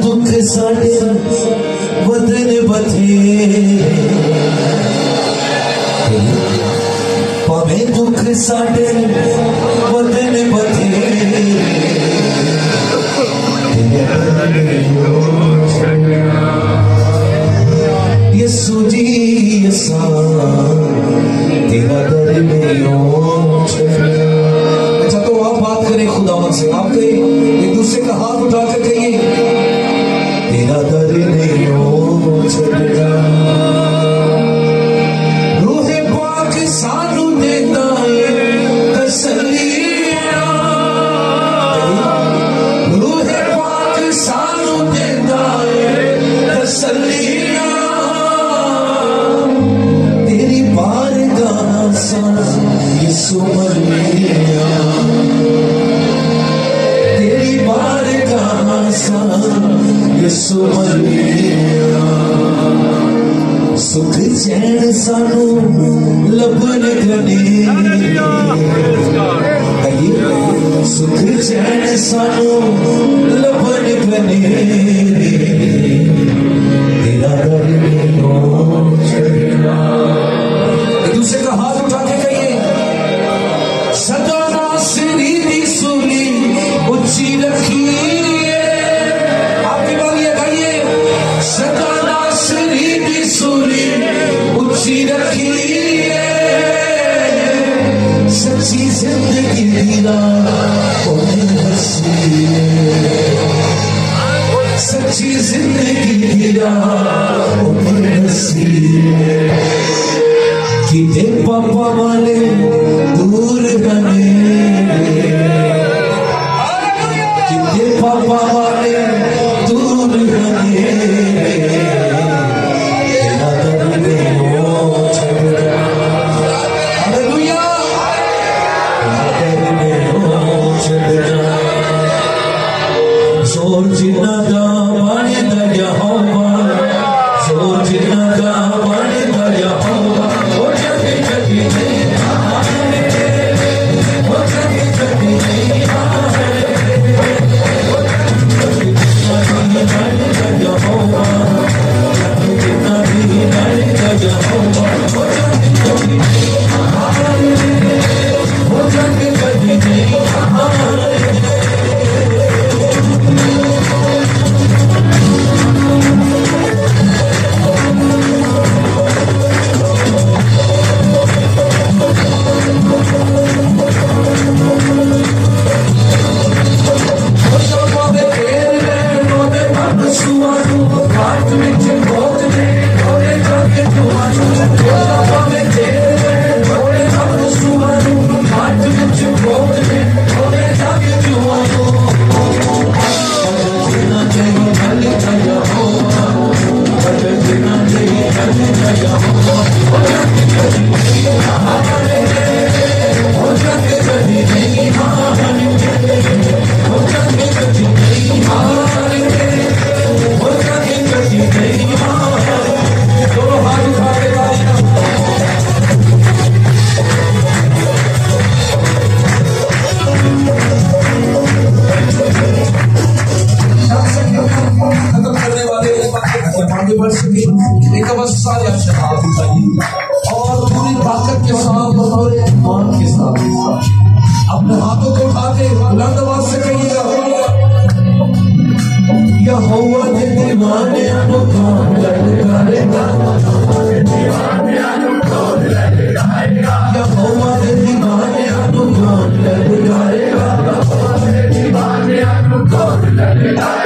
दुख साडे वतन बथेरे, भावे दुख साडे वतन बथेरे, यीशु जी असा तेरा दर में अच्छा, तो आप बात करें खुदावन से, आप कहें एक दूसरे का हाथ उठाकर कहिए तेरा दर नहीं हो छड़ा, रूहे पाक सानू देता है तसल्लियां, रूहे पाक सानू देता है तसल्लियां, तेरी बारगाह सा यीशु मलिया, तेरी बारगाह सा यीशु मलिया, सुख चैन सानू लभन गने, सुख चैन सानू लभन गने, तेरा दर नहीं हो छड़ा। एक दूसरे का हाथ उठा के कहिए सदा नासरी दी सूली ऊंची रखी, आपकी बात ये गाइए सदा नासरी दी सूली ऊंची रखी, सच्ची जिंदगी दीदा उन्हें हंसी, सच्ची जिंदगी दीदा उन्हें हंसी, किते पापा वाले दूर गने, किते पापा वाले दूर गने, तेरा दर नहीं हो छड़ा, हालेलुया, तेरा दर नहीं हो छड़ा, जोर जिन्ना दा पानी दा यहोवा, जोर जिन्ना दा पानी दा यहोवा, ओ जगी जगी नहीं आए, ओ जगी जगी नहीं आए, ओ जगी जगी नहीं दा यहोवा, जगी जिन्ना भी नहीं दा यहोवा, ओ जगी जगी नहीं आए, ओ जगी जगी नहीं आए। एक अवस्था और पूरी ताकत के साथ और ईमान के साथ अपने हाथों को उठा के बुलंद आवाज से कहिएगा यहोवा दे दीवाने को कौन ललकारेगा, यहोवा दे दीवाने को कौन ललकारेगा,